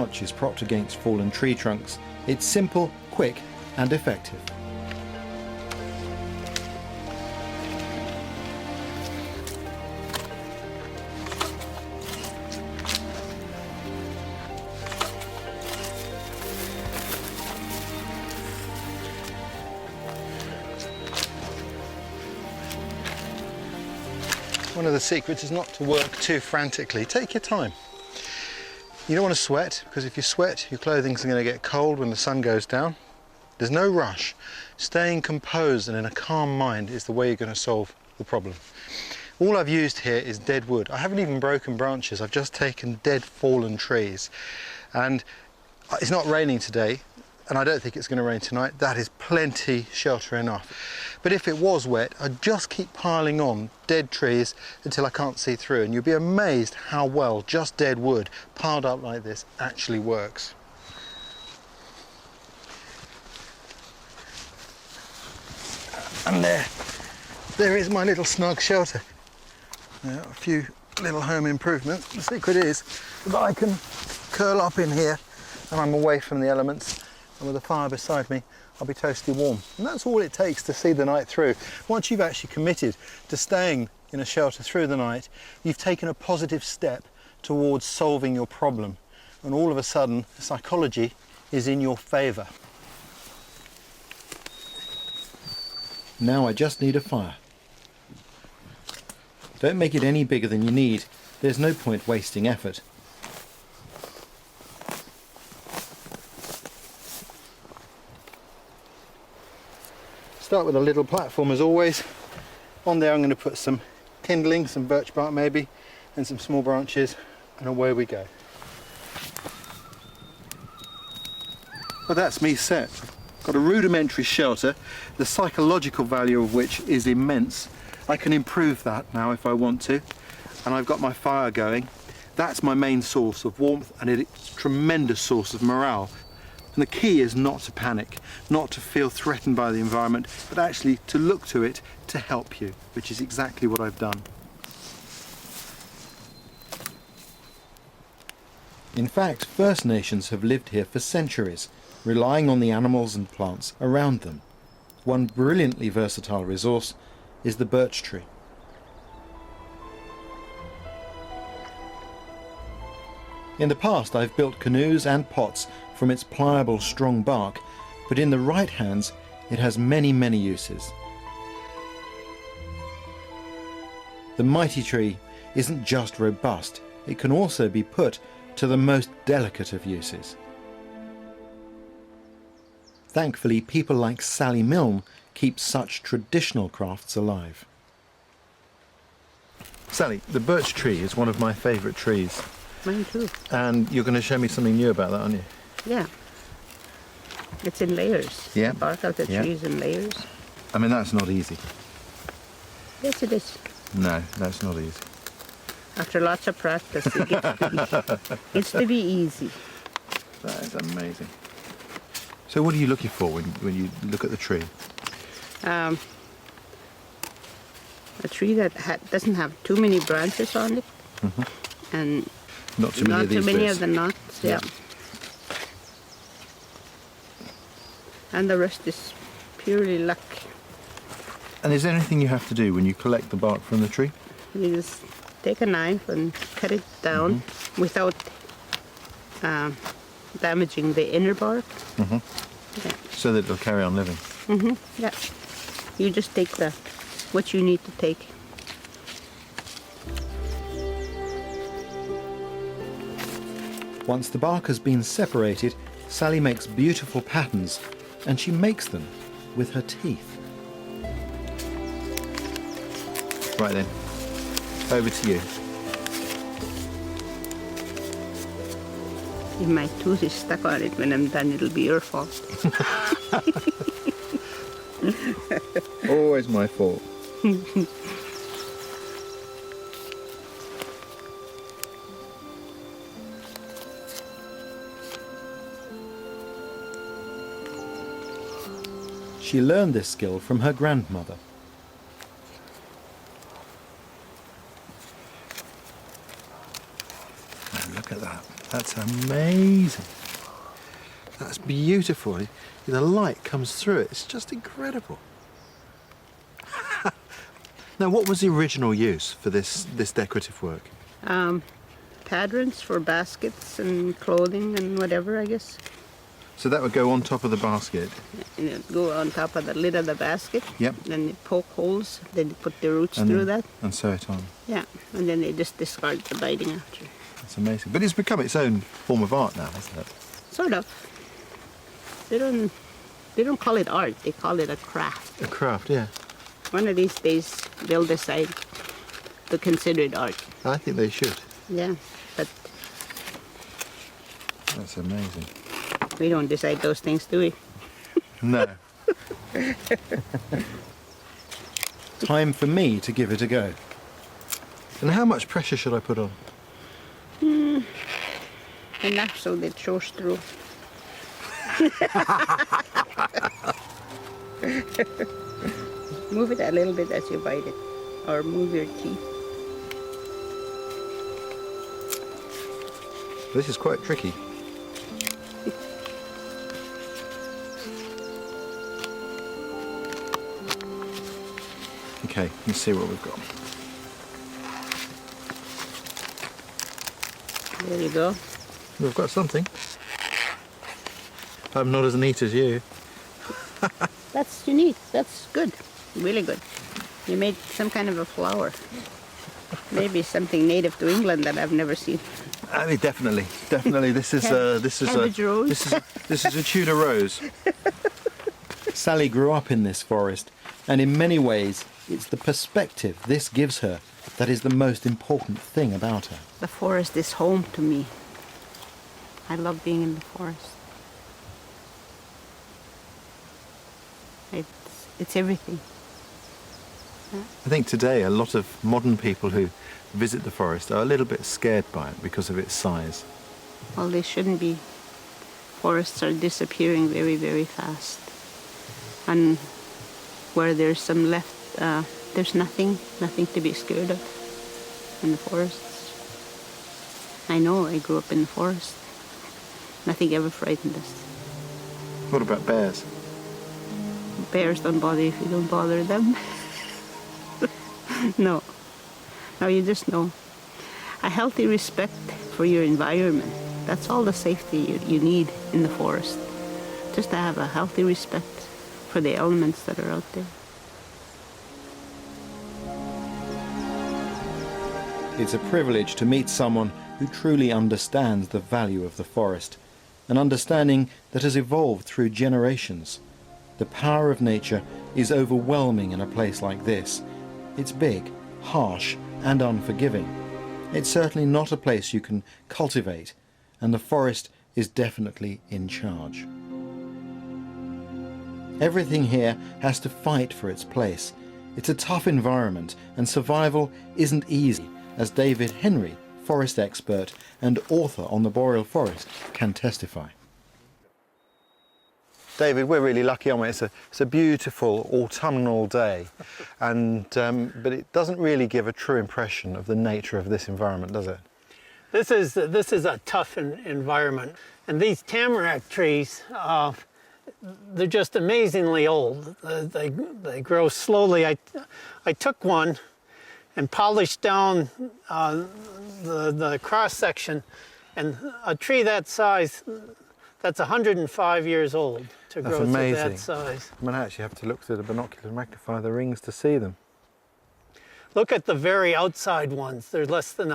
couch is propped against fallen tree trunks, it's simple, quick and effective. One of the secrets is not to work too frantically. Take your time. You don't want to sweat, because if you sweat, your clothing's going to get cold when the sun goes down. There's no rush. Staying composed and in a calm mind is the way you're going to solve the problem. All I've used here is dead wood. I haven't even broken branches. I've just taken dead fallen trees. And it's not raining today, and I don't think it's going to rain tonight. That is plenty shelter enough. But if it was wet, I'd just keep piling on dead trees until I can't see through, and you'll be amazed how well just dead wood piled up like this actually works. And there is my little snug shelter. Now, a few little home improvements. The secret is that I can curl up in here and I'm away from the elements, and with a fire beside me I'll be toasty warm. And that's all it takes to see the night through. Once you've actually committed to staying in a shelter through the night, you've taken a positive step towards solving your problem, and all of a sudden psychology is in your favour. Now I just need a fire. Don't make it any bigger than you need. There's no point wasting effort. Start with a little platform as always. On there I'm going to put some kindling, some birch bark maybe, and some small branches, and away we go. Well, that's me set. Got a rudimentary shelter, the psychological value of which is immense. I can improve that now if I want to, and I've got my fire going. That's my main source of warmth, and it's a tremendous source of morale. And the key is not to panic, not to feel threatened by the environment, but actually to look to it to help you, which is exactly what I've done. In fact, First Nations have lived here for centuries, relying on the animals and plants around them. One brilliantly versatile resource is the birch tree. In the past, I've built canoes and pots from its pliable, strong bark, but in the right hands, it has many, many uses. The mighty tree isn't just robust, it can also be put to the most delicate of uses. Thankfully, people like Sally Milne keep such traditional crafts alive. Sally, the birch tree is one of my favourite trees. Mine too. And you're going to show me something new about that, aren't you? Yeah. It's in layers. Yeah. The bark of the tree is in layers. I mean, that's not easy. Yes, it is. No, that's not easy. After lots of practice, it gets to be easy. That is amazing. So what are you looking for when you look at the tree? A tree that doesn't have too many branches on it, and not too many of the knots. Yeah. And the rest is purely luck. And is there anything you have to do when you collect the bark from the tree? You just take a knife and cut it down without damaging the inner bark. Yeah. So that it'll carry on living. Yeah. You just take what you need to take. Once the bark has been separated, Sally makes beautiful patterns, and she makes them with her teeth. Right then, over to you. If my tooth is stuck on it when I'm done, it'll be your fault. Always my fault. She learned this skill from her grandmother. Look at that. That's amazing. That's beautiful. The light comes through it. It's just incredible. Now, what was the original use for this decorative work? Patterns for baskets and clothing and whatever, I guess. So that would go on top of the basket? And it go on top of the lid of the basket. Yep. Then they poke holes. Then they put the roots through that. And sew it on. Yeah. And then they just discard the binding after. That's amazing. But it's become its own form of art now, hasn't it? Sort of. They don't call it art. They call it a craft. A craft, yeah. One of these days they'll decide to consider it art. I think they should. Yeah. But That's amazing. we don't decide those things, do we? No. Time for me to give it a go. And how much pressure should I put on? Enough so that it shows through. Move it a little bit as you bite it, or move your teeth. This is quite tricky. Okay, let's see what we've got. There you go. We've got something. I'm not as neat as you. That's unique. That's good. Really good. You made some kind of a flower. Maybe something native to England that I've never seen. I mean, definitely. This is Cabbage rose. This is a Tudor rose. Sally grew up in this forest, and in many ways, it's the perspective this gives her that is the most important thing about her. The forest is home to me. I love being in the forest. It's everything. I think today a lot of modern people who visit the forest are a little bit scared by it because of its size. Well, they shouldn't be. Forests are disappearing very, very fast. And where there's some left, there's nothing to be scared of in the forests. I know, I grew up in the forest. Nothing ever frightened us. What about bears? Bears don't bother if you don't bother them. No, you just know. A healthy respect for your environment. That's all the safety you need in the forest. Just to have a healthy respect for the elements that are out there. It's a privilege to meet someone who truly understands the value of the forest, an understanding that has evolved through generations. The power of nature is overwhelming in a place like this. It's big, harsh, and unforgiving. It's certainly not a place you can cultivate, and the forest is definitely in charge. Everything here has to fight for its place. It's a tough environment, and survival isn't easy, as David Henry, forest expert and author on the boreal forest, can testify. David, we're really lucky, aren't we? It's a beautiful autumnal day, and but it doesn't really give a true impression of the nature of this environment, does it? This is a tough environment, and these tamarack trees, they're just amazingly old. They grow slowly. I took one and polished down the cross section, and a tree that size, that's 105 years old to grow to that size. I mean, I actually have to look through the binocular and magnify the rings to see them. Look at the very outside ones. They're less than